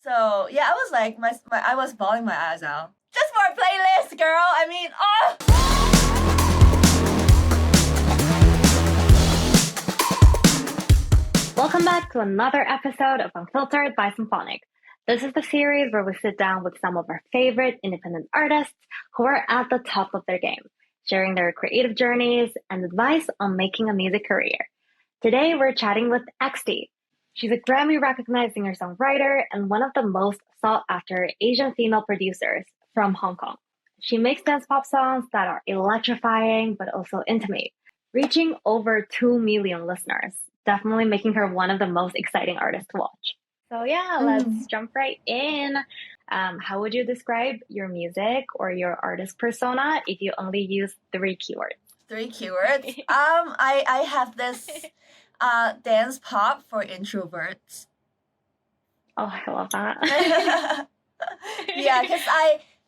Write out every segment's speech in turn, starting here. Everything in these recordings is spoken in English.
So yeah, I was like, I was bawling my eyes out just for a playlist, girl. I mean, oh. Welcome back to another episode of Unfiltered by Symphonic. This is the series where we sit down with some of our favorite independent artists who are at the top of their game, sharing their creative journeys and advice on making a music career. Today, we're chatting with XTIE. She's a Grammy-recognized singer-songwriter and one of the most sought-after Asian female producers from Hong Kong. She makes dance pop songs that are electrifying but also intimate, reaching over 2 million listeners, definitely making her one of the most exciting artists to watch. So yeah, let's jump right in. How would you describe your music or your artist persona if you only use 3 keywords? 3 keywords. I have this dance pop for introverts. Oh, I love that. Yeah, because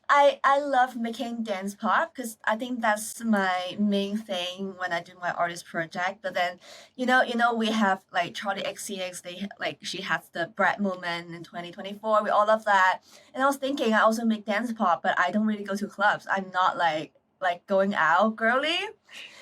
I love making dance pop because I think that's my main thing when I do my artist project. But then, we have like Charlie XCX. She has the Brad moment in 2024. We all love that. And I was thinking I also make dance pop, but I don't really go to clubs. I'm not like going out girly.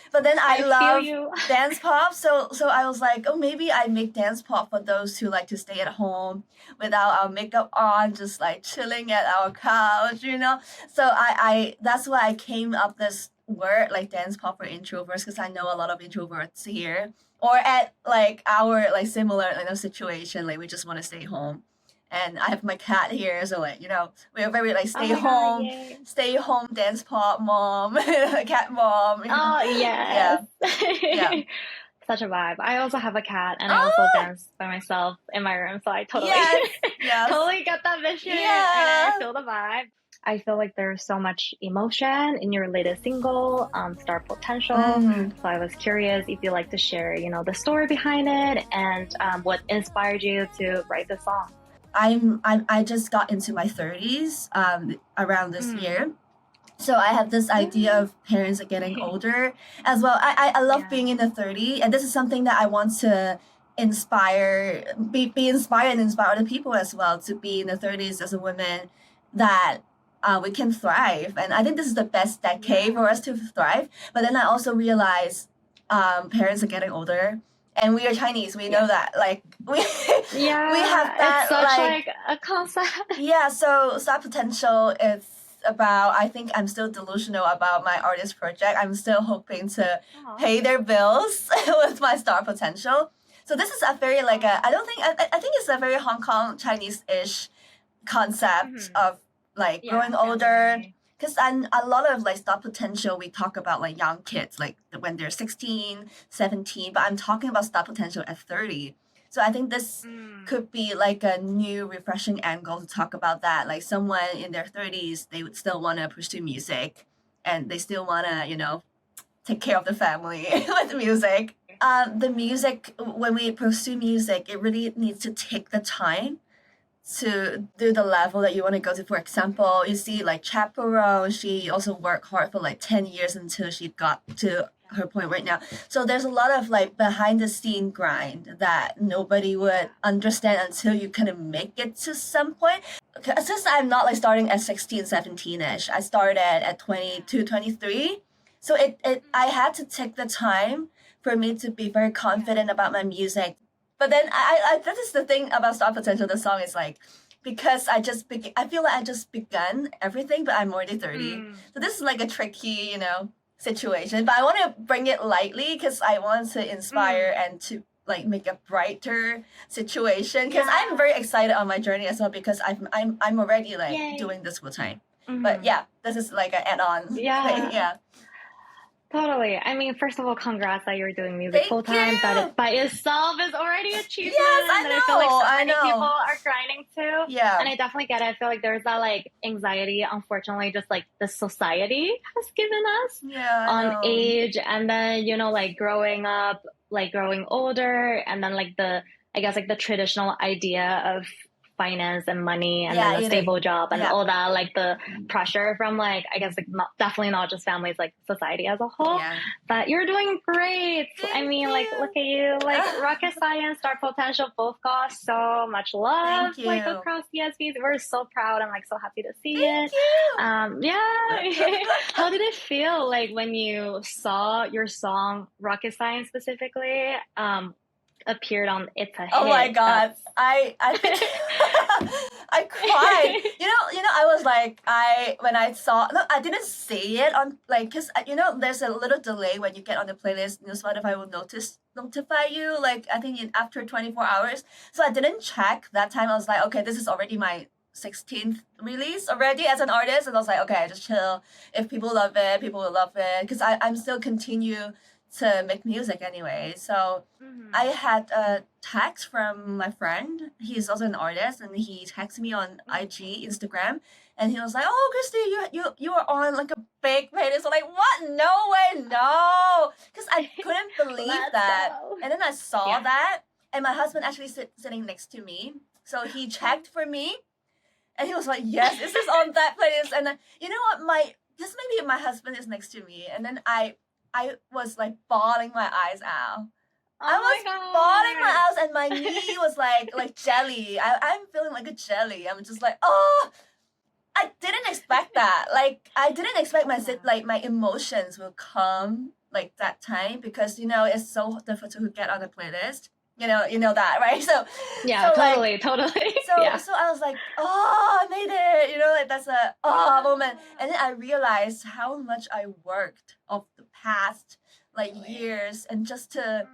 But then I love dance pop, so I was like, oh, maybe I make dance pop for those who like to stay at home without our makeup on, just like chilling at our couch, So I that's why I came up this word like dance pop for introverts, because I know a lot of introverts here or at like our like similar situation, like we just want to stay home. And I have my cat here, so we are very like stay home dance pop mom, cat mom. Oh yes, yeah. Such a vibe. I also have a cat, and I also dance by myself in my room, so I totally, totally get that vision, and I feel the vibe. I feel like there's so much emotion in your latest single, Star Potential. So I was curious if you like to share, the story behind it and what inspired you to write the song. I just got into my 30s around this year. So I have this idea of parents are getting older as well. I love being in the 30s, and this is something that I want to be inspired and inspire other people as well to be in the 30s as a woman, that we can thrive. And I think this is the best decade for us to thrive. But then I also realize parents are getting older. And we are Chinese. We know that, like we have that. It's such like a concept. Yeah. So Star Potential is about. I think I'm still delusional about my artist project. I'm still hoping to pay their bills with my Star Potential. So this is a very like a. I don't think. I think it's a very Hong Kong Chinese-ish concept of like growing older. Because a lot of like Star Potential, we talk about like young kids, like when they're 16, 17, but I'm talking about Star Potential at 30. So I think this could be like a new refreshing angle to talk about that. Like someone in their 30s, they would still want to pursue music, and they still want to, take care of the family with music. The music, when we pursue music, it really needs to take the time to do the level that you want to go to. For example, you see like Chaperone, she also worked hard for like 10 years until she got to her point right now. So there's a lot of like behind the scene grind that nobody would understand until you kind of make it to some point. Since I'm not like starting at 16, 17-ish, I started at 22, 23. So I had to take the time for me to be very confident about my music. But then that is the thing about Star Potential. The song is like, because I feel like I just begun everything, but I'm already 30. So this is like a tricky, situation. But I want to bring it lightly because I want to inspire and to like make a brighter situation. Because I'm very excited on my journey as well, because I'm already like doing this full time. But yeah, this is like an add-on thing. Yeah. Totally. I mean, first of all, congrats that you're doing music full time. That by itself is already an achievement. Yes, I know. I feel like so many people are grinding too. Yeah. And I definitely get it. I feel like there's that like anxiety, unfortunately, just like the society has given us on age, and then like growing up, like growing older, and then like the traditional idea of finance and money and Yeah, then a it is. stable job and Yeah. all that, like the pressure from like, I guess like definitely not just families, like society as a whole. Yeah. But you're doing great. I Thank mean, you. like, look at you, like rocket science, star potential, both got so much love, Thank like you. across the SBs. We're so proud and like so happy to see Thank it. you. Yeah. How did it feel like when you saw your song Rocket Science specifically appeared on It's a Hit? Oh my God. I think I cried. I was like, when I saw, no, I didn't see it on, like, cause there's a little delay when you get on the playlist. Spotify will notify you, like, I think after 24 hours. So I didn't check that time. I was like, okay, this is already my 16th release already as an artist. And I was like, okay, just chill. If people love it, people will love it. Cause I'm still continue to make music anyway. So I had a text from my friend. He's also an artist, and he texted me on IG, Instagram, and he was like, "Oh, Christy, you are on like a big playlist." I'm like, "What? No way, no!" Because I couldn't believe that. Go. And then I saw that, and my husband actually sitting next to me, so he checked for me, and he was like, "Yes, this is on that playlist." And you know what? This maybe my husband is next to me, and then I was like bawling my eyes out. I was bawling my eyes, and my knee was like jelly. I'm feeling like a jelly. I'm just like, oh, I didn't expect that. Like, I didn't expect my emotions will come like that time, because it's so difficult to get on the playlist. You know that, right? So yeah, so totally. So I was like, oh, I made it. Like that's a moment. And then I realized how much I worked of the past years, and just to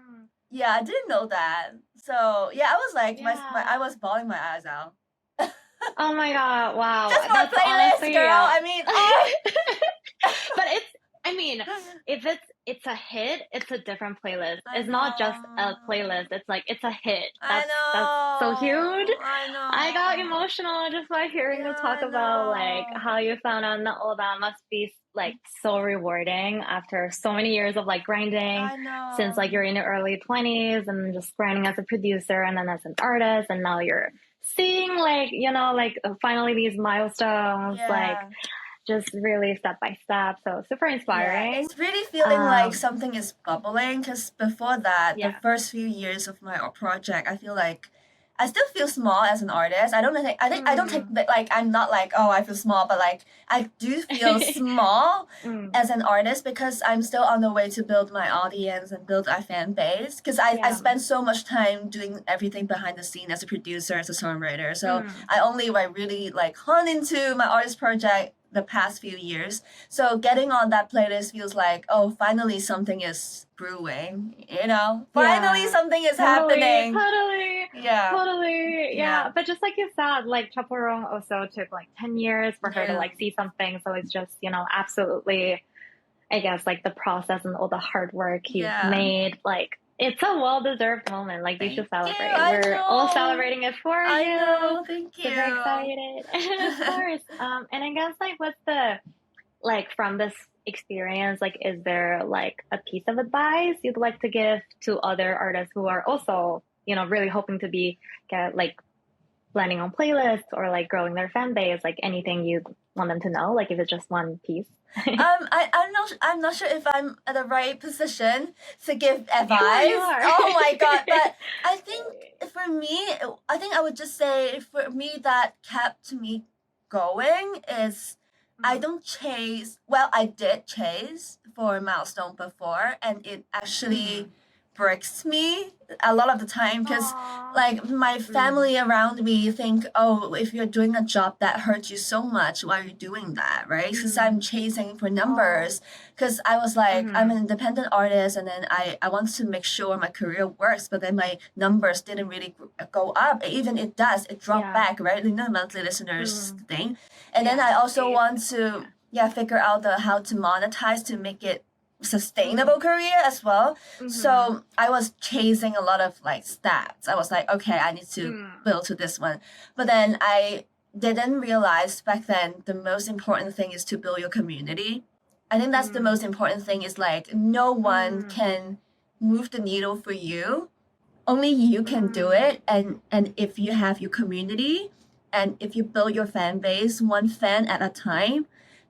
I didn't know that. So yeah, I was like I was bawling my eyes out. Oh my God! Wow, Just for that's a playlist, honestly, girl. yeah. I mean, oh. But if it's a hit, it's a different playlist. It's not just a playlist. It's like it's a hit. That's so huge. I know. I got emotional just by hearing you talk about like how you found out that all that must be like so rewarding after so many years of like grinding. I know. Since like you're in your early 20s and just grinding as a producer and then as an artist, and now you're seeing like finally these milestones like just really step by step. So super inspiring. Yeah, it's really feeling like something is bubbling, because before that, the first few years of my project, I feel like I still feel small as an artist. I don't think that, like, I'm not like, oh, I feel small, but like I do feel small as an artist, because I'm still on the way to build my audience and build a fan base, because I spend so much time doing everything behind the scene as a producer, as a songwriter. So I only really like hone into my artist project the past few years. So getting on that playlist feels like, oh, finally something is brewing, finally something is happening. Totally. Yeah. But just like you said, like Chaporong also took like 10 years for her to like see something. So it's just, absolutely, I guess, like the process and all the hard work you've made, like it's a well-deserved moment. Like, you should celebrate. We're all celebrating it for you. I know. Thank you. Super excited. Of course. And I guess, like, what's from this experience, like, is there, like, a piece of advice you'd like to give to other artists who are also, really hoping to like, planning on playlists or, like, growing their fan base? Like, anything you want them to know? Like, if it's just one piece? I'm not sure if I'm at the right position to give advice. You are. Oh my God. But I think for me, I would just say, for me, that kept me going is I don't chase. Well, I did chase for a milestone before, and it actually breaks me a lot of the time, because like my family around me think, oh, if you're doing a job that hurts you so much, why are you doing that, right? Because I'm chasing for numbers, because I was like, I'm an independent artist, and then I wanted to make sure my career works, but then my numbers didn't really go up. Even it dropped back, right? Monthly listeners thing. And then I also want to figure out how to monetize to make it sustainable career as well. So I was chasing a lot of like stats. I was like, okay, I need to build to this one. But then I didn't realize back then the most important thing is to build your community. I think that's the most important thing, is like no one can move the needle for you only you can do it, and if you have your community and if you build your fan base one fan at a time,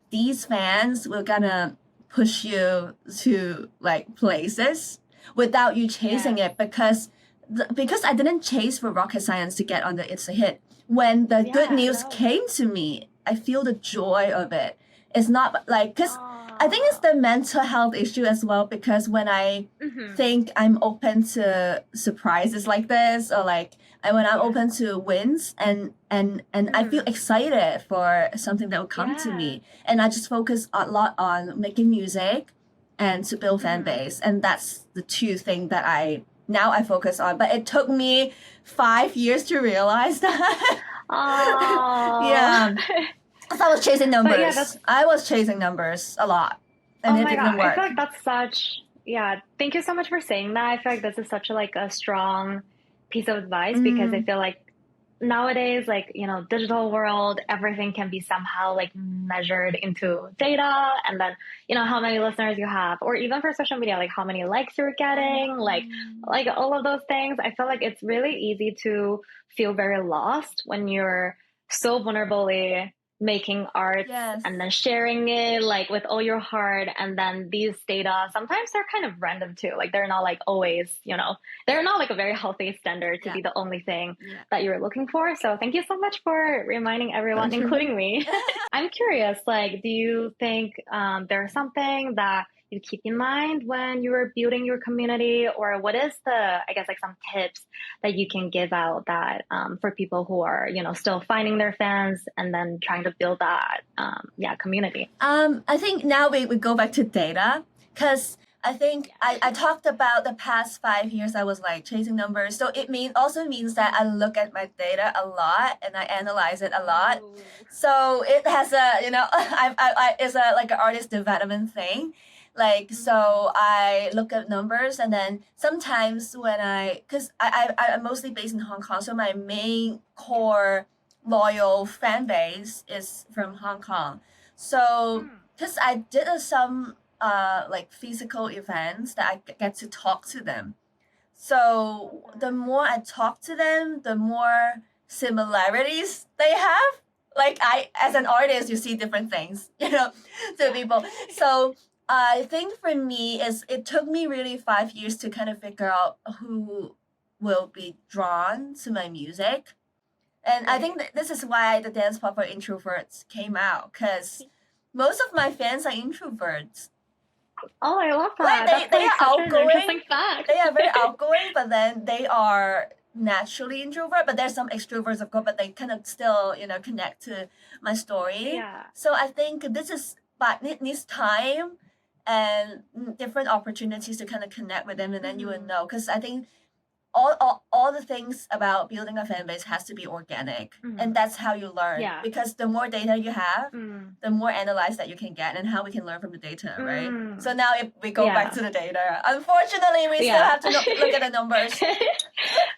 these fans will gonna push you to like places without you chasing it, because I didn't chase for rocket science to get on the It's a Hit. When the good news came to me, I feel the joy of it. It's not like, because I think it's the mental health issue as well, because when I think I'm open to surprises like this, or like when I'm open to wins, and I feel excited for something that will come to me, and I just focus a lot on making music and to build fan base, and that's the two things that I focus on. But it took me 5 years to realize that. Yeah. So I was chasing numbers. I was chasing numbers a lot. And it didn't work. I feel like that's such, thank you so much for saying that. I feel like this is such a strong piece of advice, because I feel like nowadays, like, digital world, everything can be somehow like measured into data, and then, how many listeners you have, or even for social media, like how many likes you're getting, like all of those things. I feel like it's really easy to feel very lost when you're so vulnerably making art and then sharing it like with all your heart, and then these data sometimes they're kind of random too, like they're not like always, they're not like a very healthy standard to be the only thing that you're looking for. So thank you so much for reminding everyone, including me. I'm curious, like, do you think there's something that you keep in mind when you were building your community, or what is I guess like some tips that you can give out that for people who are, still finding their fans and then trying to build that community? I think now we go back to data, because I think I talked about the past 5 years I was like chasing numbers. So it also means that I look at my data a lot and I analyze it a lot. So it has a, it's a like an artist development thing. Like, so I look at numbers, and then sometimes because I'm mostly based in Hong Kong, so my main core loyal fan base is from Hong Kong. So, because I did some like physical events that I get to talk to them. So the more I talk to them, the more similarities they have. Like, as an artist, you see different things, to people. So I think for me it took me really 5 years to kind of figure out who will be drawn to my music. And I think this is why the dance pop for introverts came out, because most of my fans are introverts. Oh, I love that. They are outgoing. Interesting fact. They are very outgoing, but then they are naturally introvert. But there's some extroverts, of course, but they kind of still, connect to my story. Yeah. So I think but it needs time and different opportunities to kind of connect with them, and then you will know. Because I think all the things about building a fan base has to be organic, and that's how you learn. Yeah. Because the more data you have, the more analyzed that you can get, and how we can learn from the data, right? So now if we go back to the data, unfortunately we still have to look at the numbers.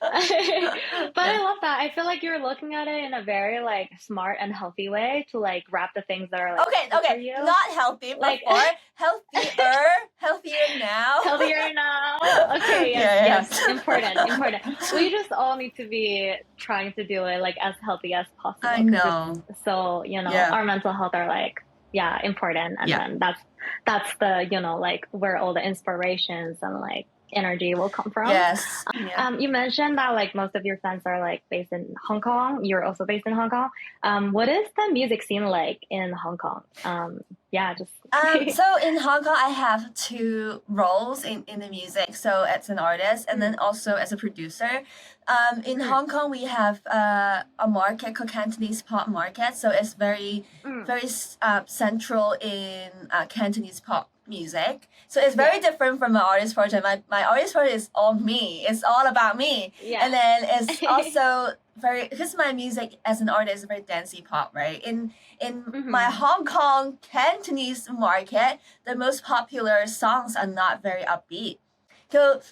But I love that. I feel like you're looking at it in a very like smart and healthy way to like wrap the things that are like okay, not healthy before, healthier now. Healthier now. Okay, yes, important. We just all need to be trying to do it like as healthy as possible. I know. So our mental health are like important, and then that's the like where all the inspirations and like energy will come from. Yes. You mentioned that like most of your fans are like based in Hong Kong. You're also based in Hong Kong. What is the music scene like in Hong Kong? So in Hong Kong, I have 2 roles in the music. So as an artist, and then also as a producer. In Hong Kong, we have a market called Cantonese pop market. So it's very central in Cantonese pop music. So it's very different from my artist project. My artist project is all me. It's all about me. Yeah. And then it's also because my music as an artist is very dancey pop, right? In my Hong Kong Cantonese market, the most popular songs are not very upbeat.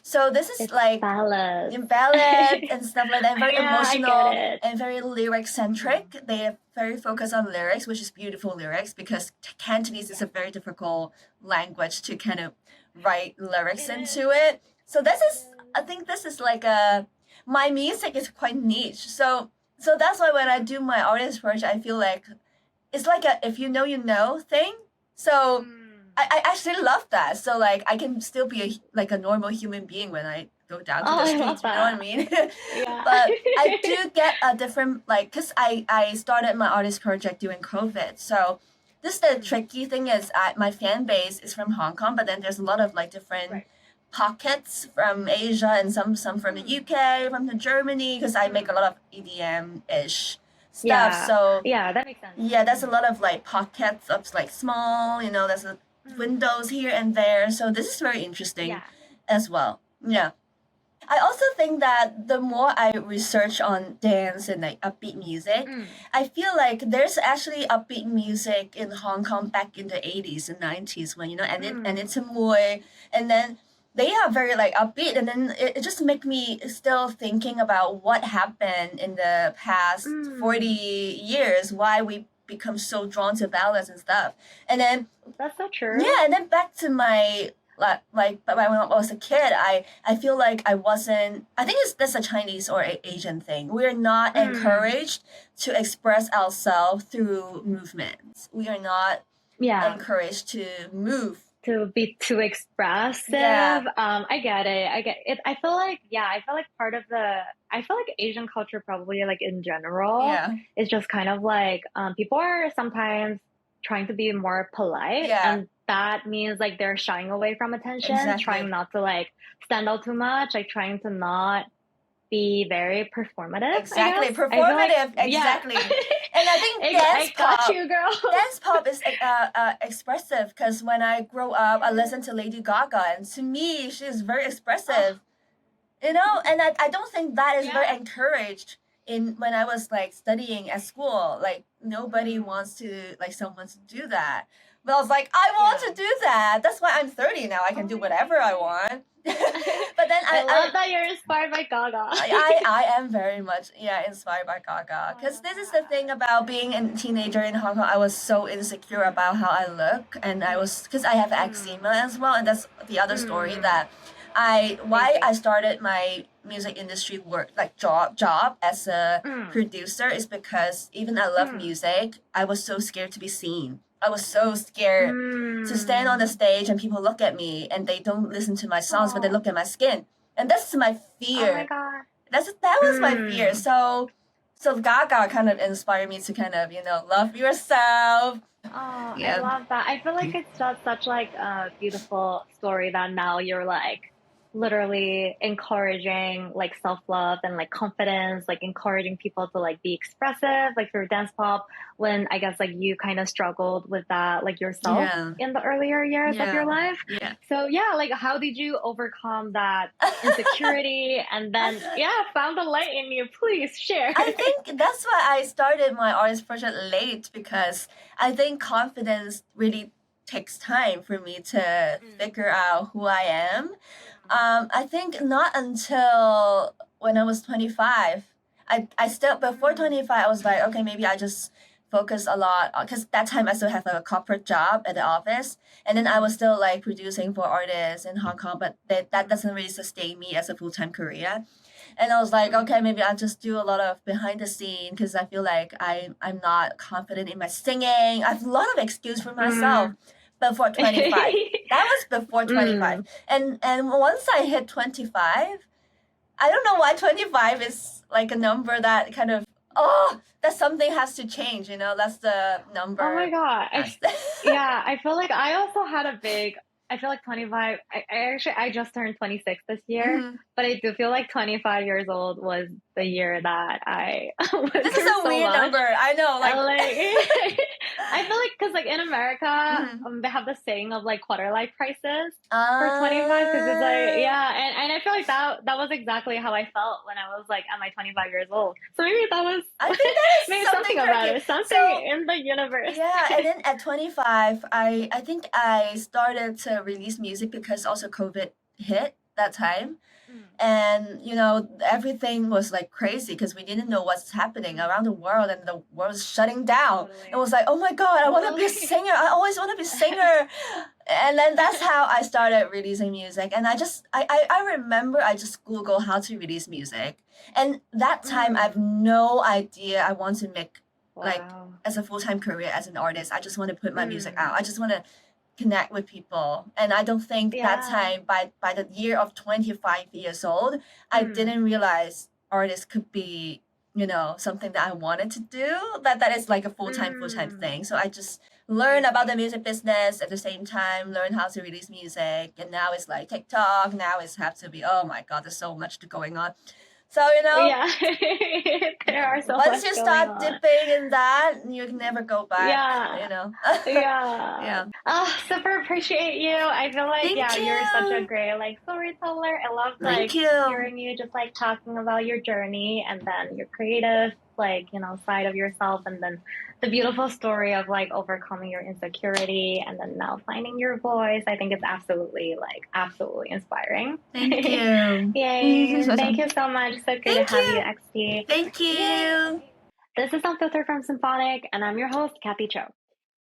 So this is like ballads and stuff like that, very emotional and very lyric centric. They are very focused on lyrics, which is beautiful lyrics, because Cantonese is a very difficult language to kind of write lyrics into it. So this is I think this is like my music is quite niche. So that's why when I do my artist project, I feel like it's like a if you know you know thing. So I actually love that. So like I can still be a normal human being when I go down to the I love streets. You know what I that. mean? Yeah. But I do get a different like because I started my artist project during COVID. So this the tricky thing is my fan base is from Hong Kong, but then there's a lot of like different Right. pockets from Asia and some from the UK, from the Germany because I make a lot of EDM ish stuff. Yeah. So Yeah, that makes sense. yeah, there's a lot of like pockets of like small, there's windows here and there. So this is very interesting Yeah. as well. Yeah. I also think that the more I research on dance and like upbeat music, I feel like there's actually upbeat music in Hong Kong back in the 80s and 90s when, and it's a Moy, and then they are very like upbeat, and then it just make me still thinking about what happened in the past 40 years, why we become so drawn to ballads and stuff. And then That's so true. yeah, and then back to my but when I was a kid, I feel like I wasn't. I think that's a Chinese or Asian thing. We're not encouraged to express ourselves through movements. We are not encouraged to move. To be too expressive. Yeah. I get it. I feel like part of I feel like Asian culture probably like in general is just kind of like people are sometimes trying to be more polite, and that means like they're shying away from attention, trying not to like stand out too much, like trying to not be very performative. Exactly, performative. Like, exactly. And I think dance pop is expressive because when I grow up, I listened to Lady Gaga, and to me, she's very expressive. And I don't think that is very encouraged when I was like studying at school. Like nobody wants to like someone to do that. But I was like, I want to do that. That's why I'm 30 now. I can do whatever I want. But then I love that you're inspired by Gaga. I am very much inspired by Gaga because this is the thing about being a teenager in Hong Kong. I was so insecure about how I look, and because I have eczema as well, and that's the other story that I started my music industry work like job as a producer is because even I love music, I was so scared to be seen. I was so scared to stand on the stage and people look at me and they don't listen to my songs, but they look at my skin. And that's my fear. Oh my God. That was my fear. So Gaga kind of inspired me to kind of, love yourself. Oh, I love that. I feel like it's just such like a beautiful story that now you're like literally encouraging like self-love and like confidence, like encouraging people to like be expressive, like through dance pop, when I guess like you kind of struggled with that like yourself in the earlier years of your life. Yeah. So like how did you overcome that insecurity and then found a light in you? Please share. I think that's why I started my artist project late, because I think confidence really takes time for me to figure out who I am. I think not until when I was 25. I still, before 25, I was like, okay, maybe I just focus a lot because that time I still have a corporate job at the office. And then I was still like producing for artists in Hong Kong, but that doesn't really sustain me as a full-time career. And I was like, okay, maybe I'll just do a lot of behind the scene because I feel like I'm not confident in my singing. I have a lot of excuse for myself. Before 25. That was before 25. And once I hit 25, I don't know why 25 is like a number that kind of, that something has to change, that's the number. Oh my God. I feel like I also had I feel like 25, I just turned 26 this year, but I do feel like 25 years old was the year that I This is a weird number. I know. I feel like, because like in America, they have the saying of like quarter life crisis for 25, because it's like, and I feel like that was exactly how I felt when I was like at my 25 years old. So maybe that was, I think that is maybe something about it, something in the universe. Yeah, and then at 25, I think I started to release music because also COVID hit that time. And everything was like crazy because we didn't know what's happening around the world, and the world was shutting down. It was like, oh my God, I want to be a singer. I always want to be a singer. And then that's how I started releasing music. And I remember I just Google how to release music. And that time I have no idea I want to make like Wow. as a full-time career as an artist. I just want to put my music out. Mm. I just want to connect with people. And I don't think that Yeah. time by the year of 25 years old, I Mm. didn't realize artists could be, something that I wanted to do. That is like a full-time Mm. thing. So I just I learn about see. the music business at the same time, learn how to release music. And now it's like TikTok. Now it's have to be, oh my God, there's so much going on. So, Yeah. There are so once much you going start on. dipping in that, you can never go back. Yeah. Yeah. Yeah. Oh, super appreciate you. I feel like, Thank yeah, you're such a you. great like storyteller. I love Thank like you. hearing you just like talking about your journey and then your creative like, side of yourself and then the beautiful story of like overcoming your insecurity and then now finding your voice. I think it's absolutely inspiring. Thank you. Yay. Thank you so much. So good to Thank have you, you. XT. Thank Yay. you. This is Unfiltered from Symphonic, and I'm your host, Kathy Cho.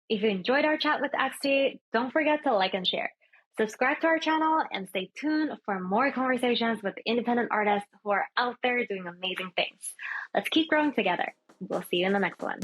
If you enjoyed our chat with XT, don't forget to like and share. Subscribe to our channel and stay tuned for more conversations with independent artists who are out there doing amazing things. Let's keep growing together. We'll see you in the next one.